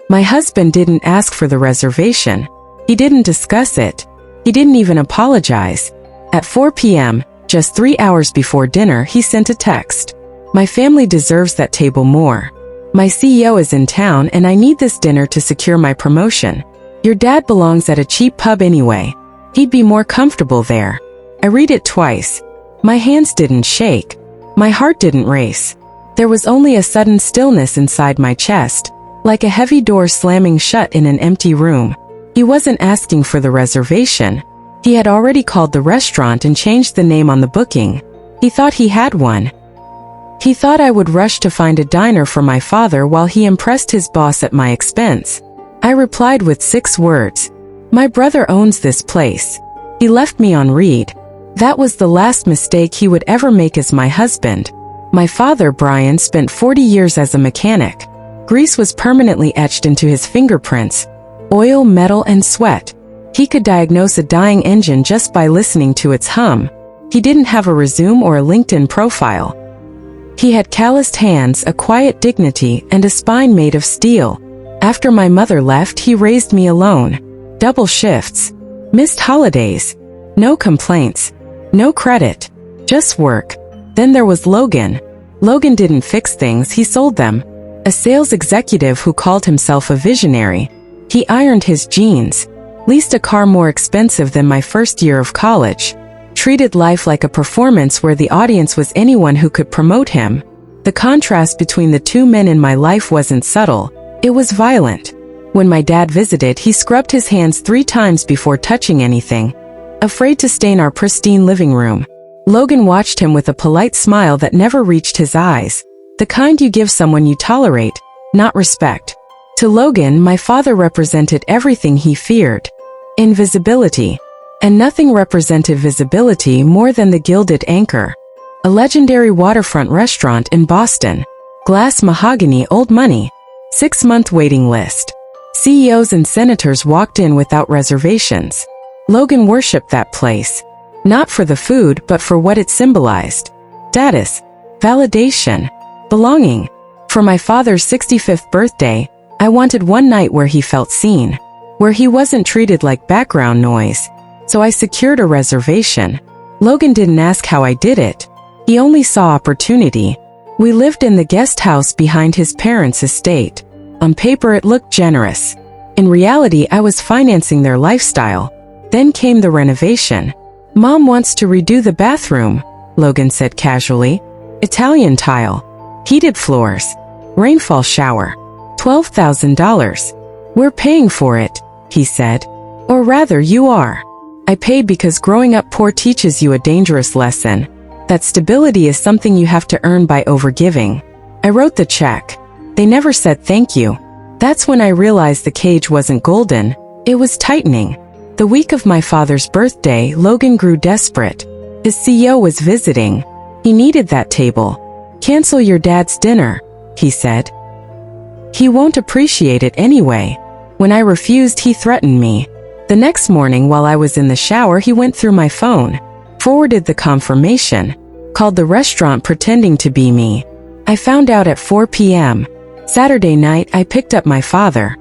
My husband didn't ask for the reservation. He didn't discuss it. He didn't even apologize. At 4 p.m., just 3 hours before dinner, he sent a text. My family deserves that table more. My CEO is in town and I need this dinner to secure my promotion. Your dad belongs at a cheap pub anyway. He'd be more comfortable there. I read it twice. My hands didn't shake. My heart didn't race. There was only a sudden stillness inside my chest, like a heavy door slamming shut in an empty room. He wasn't asking for the reservation. He had already called the restaurant and changed the name on the booking. He thought he had one. He thought I would rush to find a diner for my father while he impressed his boss at my expense. I replied with 6 words. My brother owns this place. He left me on read. That was the last mistake he would ever make as my husband. My father, Brian, spent 40 years as a mechanic. Grease was permanently etched into his fingerprints. Oil, metal, and sweat. He could diagnose a dying engine just by listening to its hum. He didn't have a resume or a LinkedIn profile. He had calloused hands, a quiet dignity, and a spine made of steel. After my mother left, he raised me alone. Double shifts. Missed holidays. No complaints. No credit. Just work. Then there was Logan. Logan didn't fix things, he sold them. A sales executive who called himself a visionary. He ironed his jeans. Leased a car more expensive than my first year of college. Treated life like a performance where the audience was anyone who could promote him. The contrast between the two men in my life wasn't subtle. It was violent. When my dad visited, he scrubbed his hands 3 times before touching anything. Afraid to stain our pristine living room. Logan watched him with a polite smile that never reached his eyes. The kind you give someone you tolerate, not respect. To Logan, my father represented everything he feared. Invisibility. And nothing represented visibility more than the Gilded Anchor. A legendary waterfront restaurant in Boston. Glass mahogany, old money. 6-month waiting list. CEOs and senators walked in without reservations. Logan worshipped that place. Not for the food, but for what it symbolized. Status. Validation. Belonging. For my father's 65th birthday, I wanted one night where he felt seen. Where he wasn't treated like background noise. So I secured a reservation. Logan didn't ask how I did it. He only saw opportunity. We lived in the guest house behind his parents' estate. On paper it looked generous. In reality, I was financing their lifestyle. Then came the renovation. Mom wants to redo the bathroom, Logan said casually. Italian tile. Heated floors. Rainfall shower. $12,000. We're paying for it, he said. Or rather, you are. I paid because growing up poor teaches you a dangerous lesson. That stability is something you have to earn by overgiving. I wrote the check. They never said thank you. That's when I realized the cage wasn't golden. It was tightening. The week of my father's birthday, Logan grew desperate. His CEO was visiting. He needed that table. Cancel your dad's dinner, he said. He won't appreciate it anyway. When I refused, he threatened me. The next morning while I was in the shower, he went through my phone, forwarded the confirmation, called the restaurant pretending to be me. I found out at 4 p.m. Saturday night, I picked up my father.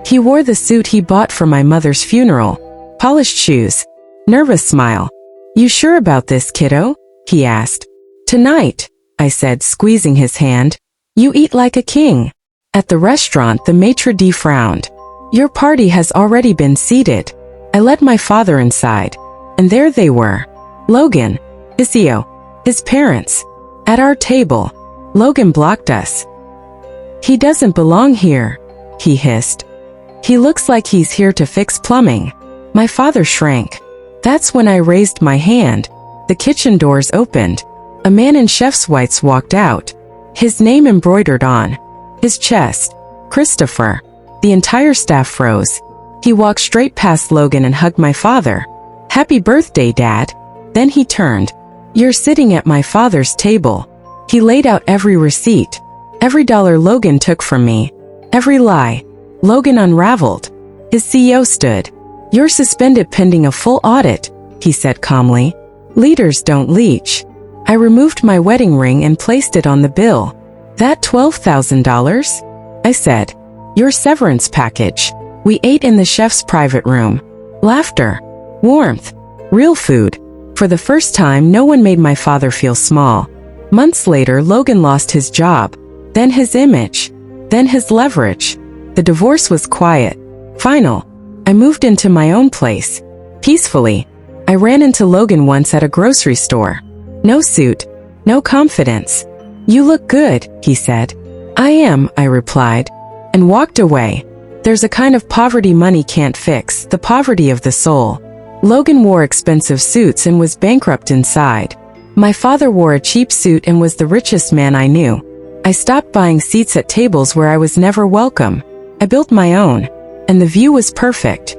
He wore the suit he bought for my mother's funeral. Polished shoes. Nervous smile. You sure about this, kiddo? He asked. Tonight, I said, squeezing his hand. You eat like a king. At the restaurant, the maitre d' frowned. Your party has already been seated. I led my father inside. And there they were. Logan, his CEO, his parents. At our table. Logan blocked us. He doesn't belong here, he hissed. He looks like he's here to fix plumbing. My father shrank. That's when I raised my hand. The kitchen doors opened. A man in chef's whites walked out. His name embroidered on his chest. Christopher. The entire staff froze. He walked straight past Logan and hugged my father. Happy birthday, Dad. Then he turned. You're sitting at my father's table. He laid out every receipt. Every dollar Logan took from me. Every lie. Logan unraveled. His CEO stood. You're suspended pending a full audit, he said calmly. Leaders don't leech. I removed my wedding ring and placed it on the bill. That $12,000? I said. Your severance package. We ate in the chef's private room. Laughter. Warmth. Real food. For the first time, no one made my father feel small. Months later, Logan lost his job, then his image, then his leverage. The divorce was quiet. Final. I moved into my own place. Peacefully. I ran into Logan once at a grocery store. No suit. No confidence. You look good, he said. I am, I replied, and walked away. There's a kind of poverty money can't fix, the poverty of the soul. Logan wore expensive suits and was bankrupt inside. My father wore a cheap suit and was the richest man I knew. I stopped buying seats at tables where I was never welcome. I built my own. And the view was perfect.